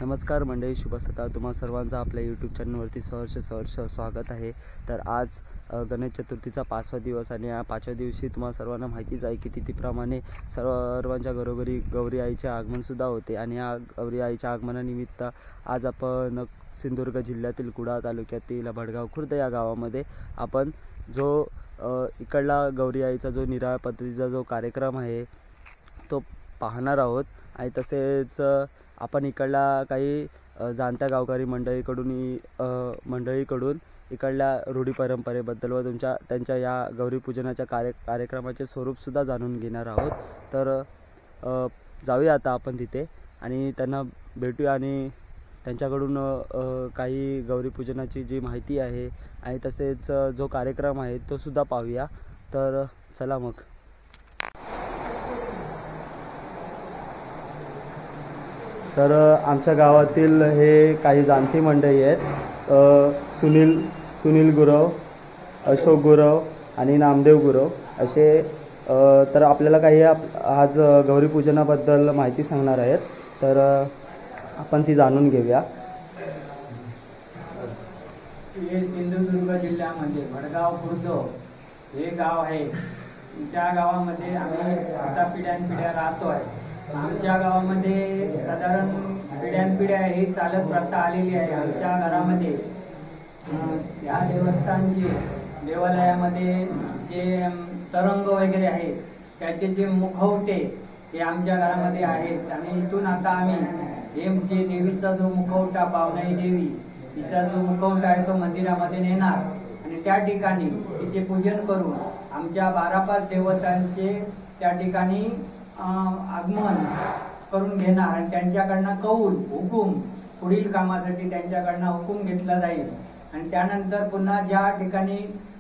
नमस्कार मंडळी, शुभ सकाळ. तुम्हा सर्वांचं आपल्या यूट्यूब चॅनलवरती सहर्ष स्वागत आहे. तर आज गणेश चतुर्थीचा 5वा दिवस आणि या 5व्या दिवशी तुम्हाला सर्वांना माहितीच आहे की तिथीप्रमाणे सर्वांच्या घरोघरी गौरी आईचे आगमनसुद्धा होते. आणि या गौरी आईच्या आगमनानिमित्त आज आपण सिंधुदुर्ग जिल्ह्यातील कुडाळ तालुक्यातील भडगाव खुर्द या गावामध्ये आपण जो इकडला गौरी आईचा जो निराळा पद्धतीचा जो कार्यक्रम आहे तो पाहणार आहोत. आणि तसेच आपण इकडला काही जाणत्या गावकरी मंडळीकडून इकडल्या रूढी परंपरेबद्दल व त्यांच्या या गौरी पूजनाच्या कार्यक्रमाचे स्वरूपसुद्धा जाणून घेणार आहोत. तर जाऊया आता आपण तिथे आणि त्यांना भेटूया आणि त्यांच्याकडून काही गौरी पूजनाची जी माहिती आहे आणि तसेच जो कार्यक्रम आहे तो सुद्धा पाहूया. तर चला मग. तर आमच्या गावातील हे काही जाणती मंडळी आहेत. सुनील गुरव, अशोक गुरव आणि नामदेव गुरव असे. तर आपल्याला काही आज गौरी पूजनाबद्दल माहिती सांगणार आहेत. तर आपण ती जाणून घेऊया. हे सिंधुदुर्ग जिल्ह्यामध्ये भडगाव खुर्द हे गाव आहे. त्या गावामध्ये आम्ही आता पिढ्यानपिढ्या राहतो आहे. आमच्या गावामध्ये साधारण पिढ्यानपिढ्या ही चालत प्रथा आलेली आहे. आमच्या घरामध्ये या देवालयामध्ये जे तरंग वगैरे आहेत त्याचे जे मुखवटे हे आमच्या घरामध्ये आहेत. आणि इथून आता आम्ही हे जे देवीचा जो मुखवटा, पावनाई देवी तिचा जो मुखवटा आहे तो मंदिरामध्ये नेणार आणि त्या ठिकाणी तिचे पूजन करून आमच्या 12-5 देवतांचे त्या ठिकाणी आगमन करून घेणार आणि त्यांच्याकडनं कौल हुकूम पुढील कामासाठी त्यांच्याकडनं हुकूम घेतला जाईल. आणि त्यानंतर पुन्हा ज्या ठिकाणी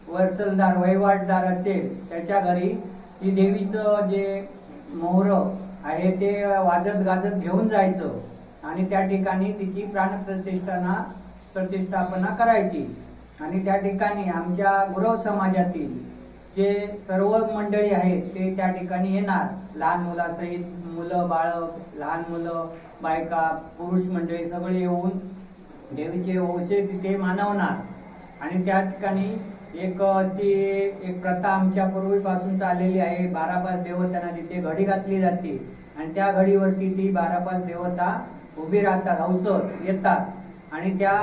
वरचलदार वहिवाटदार असेल त्याच्या घरी ती देवीचं जे मोहर आहे ते वाजत गाजत घेऊन जायचं आणि त्या ठिकाणी तिची प्रतिष्ठापना करायची. आणि त्या ठिकाणी आमच्या गुरव समाजातील जे सर्व मंडळी आहेत ते त्या ठिकाणी येणार. लहान मुलासहित मुलं, बाळ, लहान मुलं, बायका, पुरुष मंडळी सगळे येऊन देवीचे वंशे तिथे मानवणार. आणि त्या ठिकाणी एक प्रथा आमच्या पूर्वीपासून चाललेली आहे. 12-5 देवतांना तिथे घडी घातली जाते आणि त्या घडीवरती ती 12-5 देवता उभी राहतात, अवसर येतात आणि त्या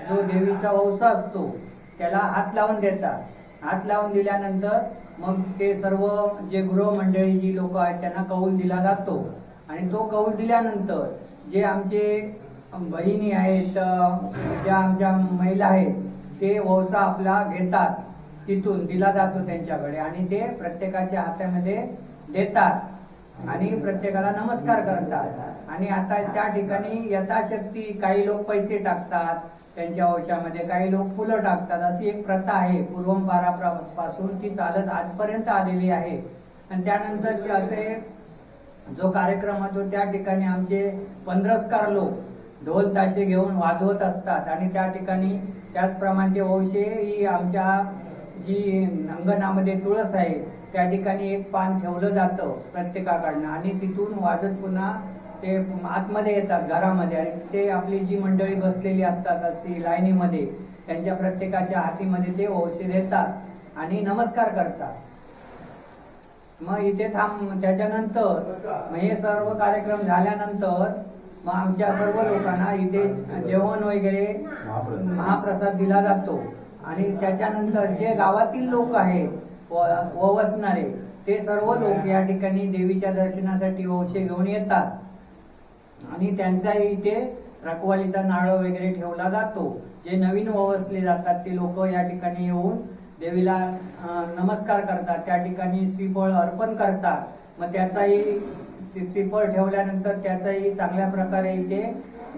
जो देवीचा वंश असतो त्याला हात लावून देतात. हात लावून दिल्यानंतर मग ते सर्व जे गृह मंडळी जी लोक आहेत त्यांना कौल दिला जातो. आणि तो कौल दिल्यानंतर जे आमचे बहिणी आहेत, ज्या आमच्या महिला आहेत ते वंसा आपला घेतात, तिथून दिला जातो त्यांच्याकडे आणि ते प्रत्येकाच्या हातामध्ये देतात आणि प्रत्येकाला नमस्कार करतात. आणि आता त्या ठिकाणी यथाशक्ती काही लोक पैसे टाकतात त्यांच्या वंशामध्ये, काही लोक फुलं टाकतात. अशी एक प्रथा आहे पूर्वंपारापासून ती चालत आजपर्यंत आलेली आहे. आणि त्यानंतर असे जो कार्यक्रम होतो त्या ठिकाणी आमचे 15 लोक ढोल ताशे घेऊन वाजवत असतात आणि त्या ठिकाणी त्याचप्रमाणे वंशे ही आमच्या जी अंगणामध्ये तुळस आहे त्या ठिकाणी एक पान ठेवलं जातं प्रत्येकाकडनं आणि तिथून वाजत पुन्हा ते आतमध्ये येतात घरामध्ये. आणि ते आपली जी मंडळी बसलेली असतात अशी लाईनीमध्ये त्यांच्या प्रत्येकाच्या हातीमध्ये ते वंशे देतात आणि नमस्कार करतात. मग इथे त्याच्यानंतर हे सर्व कार्यक्रम झाल्यानंतर मग आमच्या सर्व लोकांना इथे जेवण वगैरे महाप्रसाद दिला जातो. आणि त्याच्यानंतर जे गावातील लोक आहेत ववसणारे ते सर्व लोक या ठिकाणी देवीच्या दर्शनासाठी वंशे घेऊन येतात आणि त्यांचाही इथे रखवालीचा नारळ वगैरे ठेवला जातो. जे नवीन ववसले जातात ते लोक या ठिकाणी येऊन देवीला नमस्कार करतात, त्या ठिकाणी श्रीफळ अर्पण करतात. मग त्याचाही श्रीफळ ठेवल्यानंतर त्याचाही चांगल्या प्रकारे इथे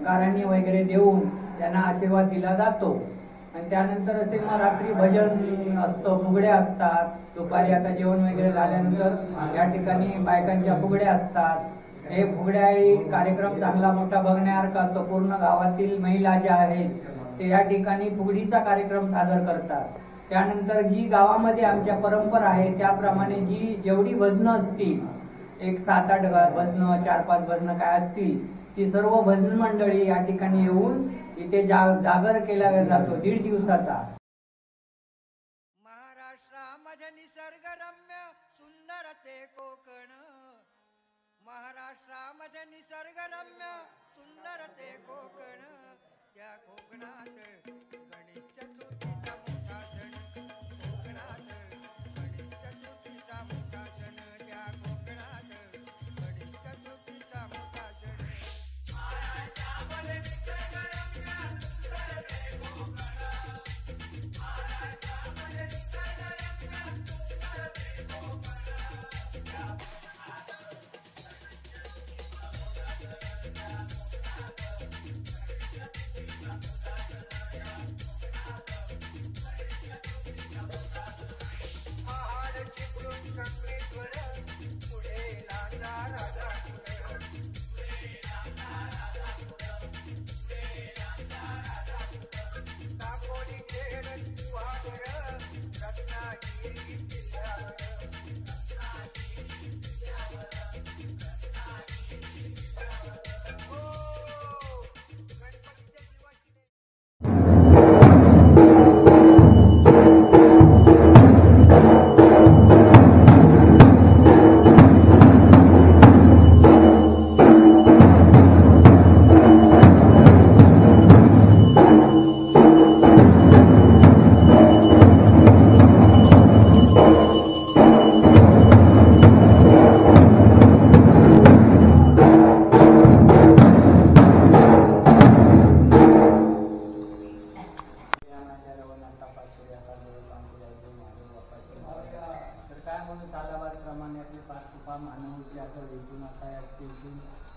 गाराणी वगैरे देऊन त्यांना आशीर्वाद दिला जातो. आणि त्यानंतर असे मग रात्री भजन असतं, फुगड्या असतात. दुपारी आता जेवण वगैरे झाल्यानंतर या ठिकाणी बायकांच्या फुगड्या असतात. हे फुगड्याही कार्यक्रम चांगला मोठा बघण्यासारखा असतो. पूर्ण गावातील महिला ज्या आहेत ते या ठिकाणी फुगडीचा कार्यक्रम सादर करतात. त्यानंतर जी गावामध्ये आमच्या परंपरा आहे त्याप्रमाणे जेवढी भजनं असतील, एक 7-8 भजनं, 4-5 भजनं काय असतील ती सर्व भजन मंडळी या ठिकाणी येऊन इथे जागर केला जातो 1.5 दिवसाचा. महाराष्ट्रामध्ये निसर्गरम्य सुंदर ते कोकण, महाराष्ट्रामध्ये निसर्गरम्य सुंदर ते कोकण, त्या कोकणात गणेश चतुर्थीचा मोठा सण, कोकणात गणेश चतुर्थीचा मोठा सण, त्या कोकणात गणेश चतुर्थीचा मोठा सण. महाराष्ट्रामध्ये निसर्गरम्य सुंदर ते कोकण, महाराष्ट्रामध्ये निसर्गरम्य सुंदर ते कोकण, त्या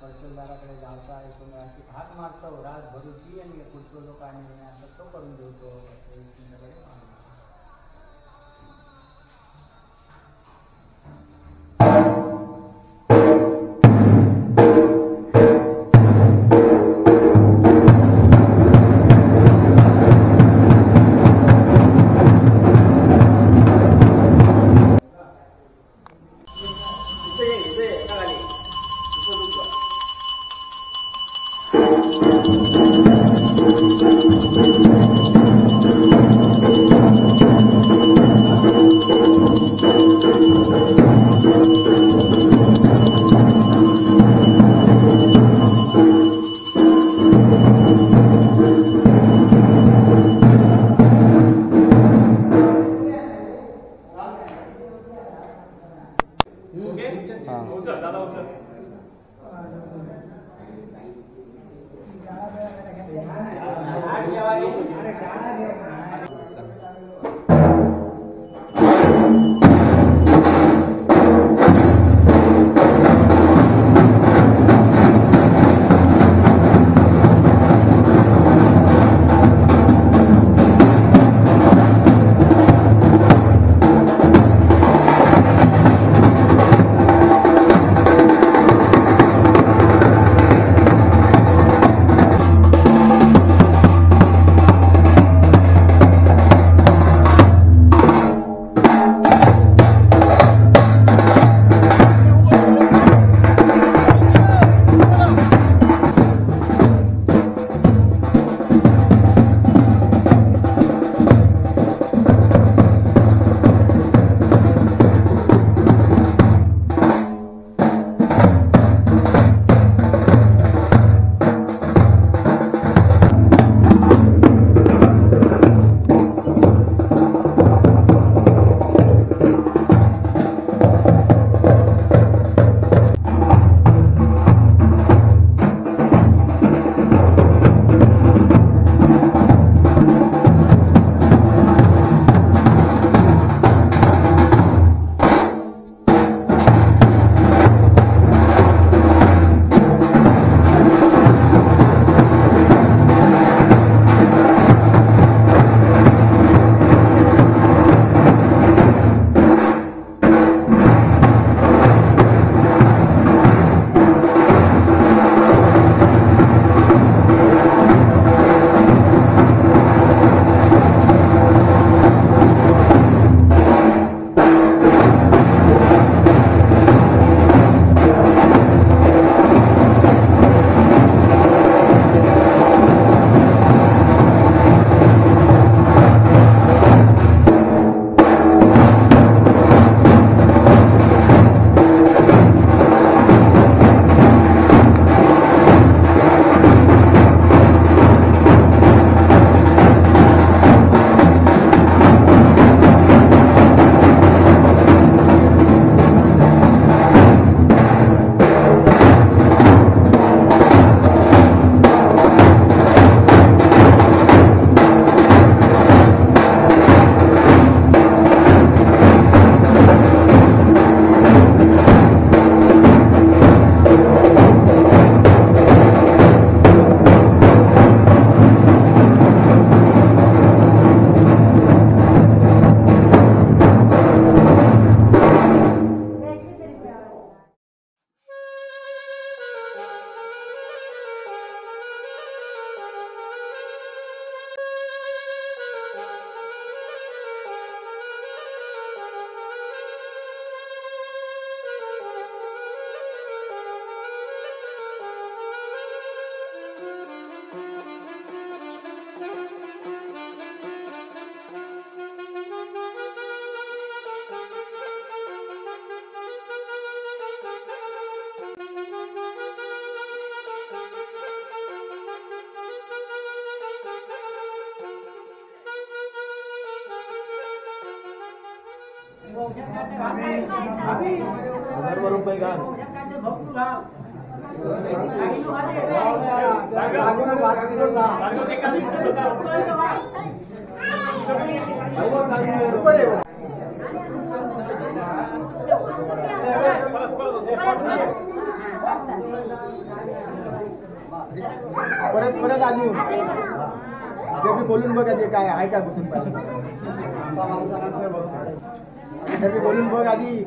वर्षभराकडे जावता एकूण अशी हात मारतो राज भरूची आणि पुढचं लोक आणि असं तो करून देतो. हां ₹1000 घाल. परत आधी ते मी बोलून बघा ते काय आहे का कुठून पाहिजे बोलून बघ आधी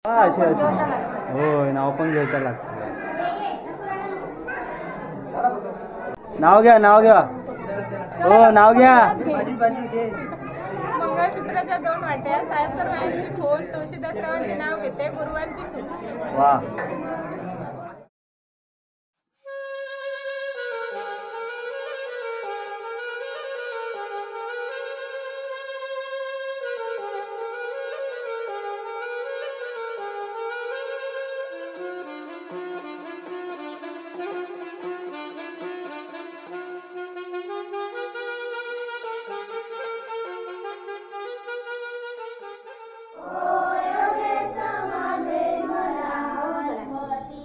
असे होय नाव पण घ्यायचं लागतं. नाव घ्या हो नाव घ्या. मंगळसूत्राच्या 2 वाट्या सायस्तर मायांची खोल तुळशीदासरावांचे नाव घेते गुरुवांची सूट. वा गणपती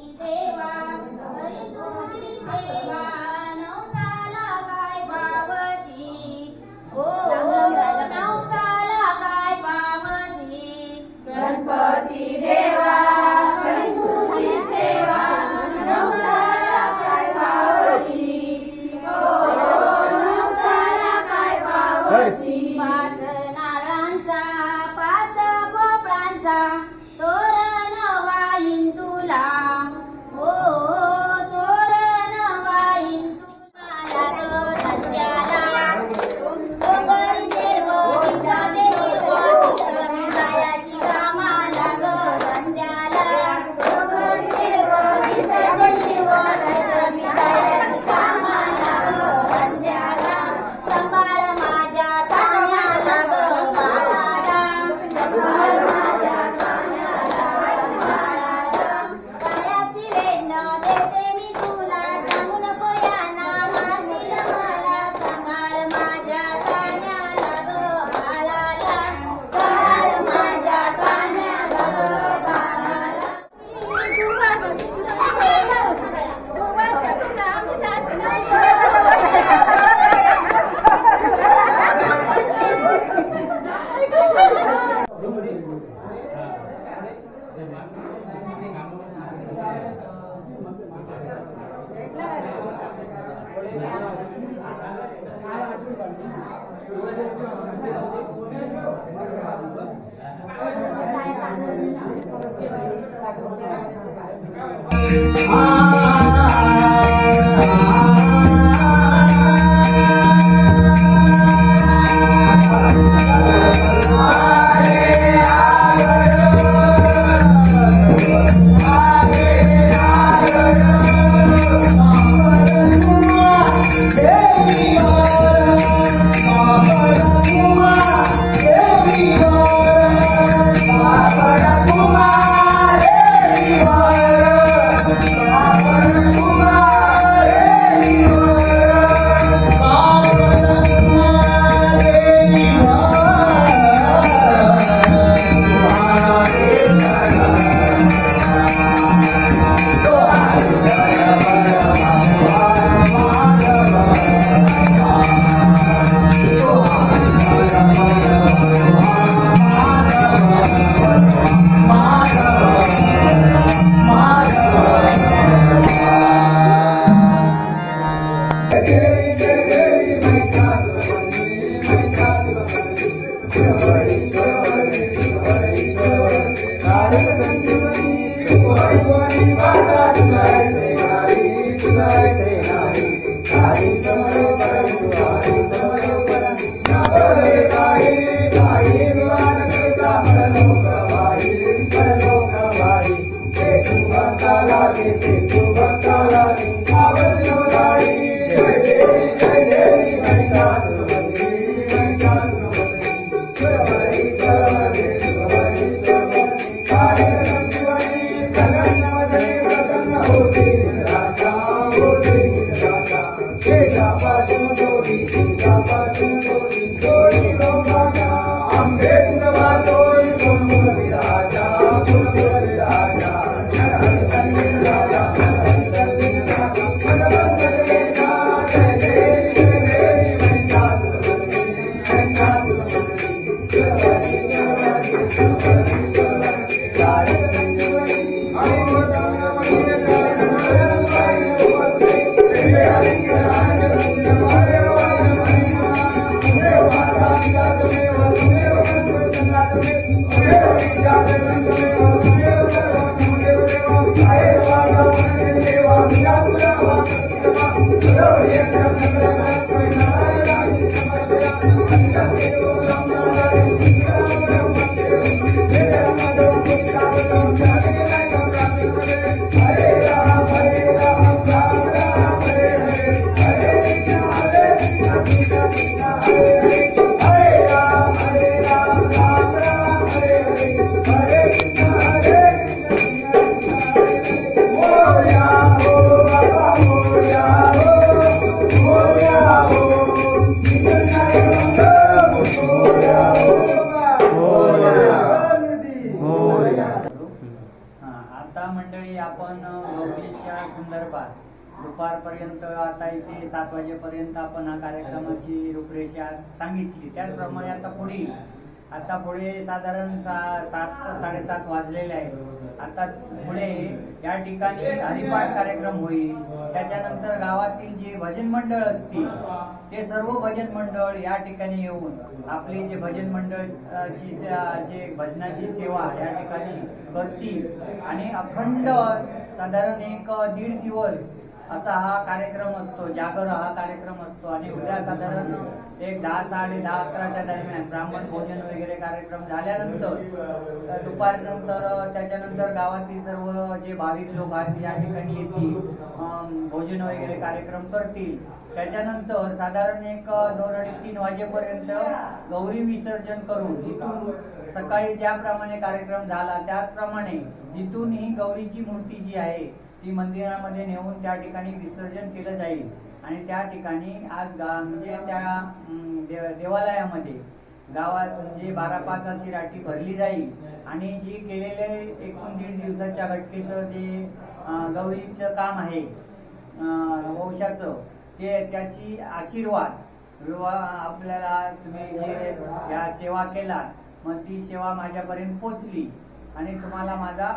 दुपारपर्यंत आता इथे 7 वाजेपर्यंत आपण हा कार्यक्रमाची रूपरेषा सांगितली. त्याचप्रमाणे आता पुढे साधारण 7-7:30 वाजलेले आहेत. आता पुढे या ठिकाणी हरिपाठ कार्यक्रम होईल. त्याच्यानंतर गावातील जे भजन मंडळ असतील ते सर्व भजन मंडळ या ठिकाणी येऊन आपली जे भजन मंडळ जे भजनाची सेवा या ठिकाणी करतील आणि अखंड साधारण 1-1.5 दिवस असा हा कार्यक्रम असतो. जागर हा कार्यक्रम असतो आणि उद्या साधारण 10-10:30-11च्या दरम्यान ब्राह्मण भोजन वगैरे कार्यक्रम झाल्यानंतर दुपारनंतर त्याच्यानंतर गावातील सर्व जे भाविक लोक आहेत या ठिकाणी येतील, भोजन वगैरे कार्यक्रम करतील. त्याच्यानंतर साधारण 2-3 वाजेपर्यंत गौरी विसर्जन करून इथून सकाळी ज्याप्रमाणे कार्यक्रम झाला त्याचप्रमाणे इथून ही गौरीची मूर्ती जी आहे ती मंदिरामध्ये नेऊन त्या ठिकाणी विसर्जन केलं जाईल. आणि त्या ठिकाणी आज म्हणजे त्या देवालयामध्ये गावात म्हणजे 12-5ची राठी भरली जाईल आणि जी केलेले 1-1.5 दिवसाच्या घटकेचं जे गौरीचं काम आहे वंशाचं ते त्याची आशीर्वाद आपल्याला तुम्ही जे या सेवा केला मग ती सेवा माझ्यापर्यंत पोचली आणि तुम्हाला माझा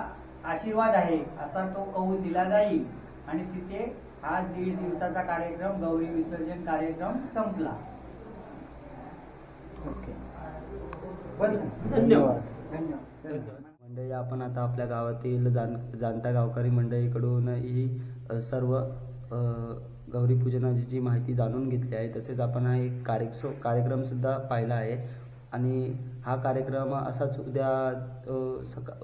आशीर्वाद आहे असा तो कौल दिला जाईल आणि तिथे हा 1.5 दिवसाचा कार्यक्रम, गौरी विसर्जन कार्यक्रम संपला. ओके, धन्यवाद. मंडळी, आपण आता आपल्या गावातील जाणत्या गावकरी मंडळीकडून ही सर्व गौरीपूजनाची माहिती जाणून घेतली आहे. तसेच आपण हा एक कार्यक्रम सुद्धा पाहिला आहे आणि हा कार्यक्रम असाच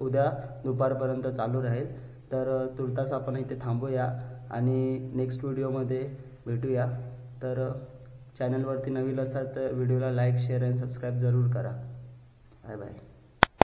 उद्या दुपारपर्यंत चालू राहील. तर तुर्तास आपण इथे थांबूया आणि नेक्स्ट व्हिडिओमध्ये भेटूया. तर चॅनलवरती नवीन असाल तर व्हिडिओला लाईक, शेअर आणि सबस्क्राईब जरूर करा. Bye bye.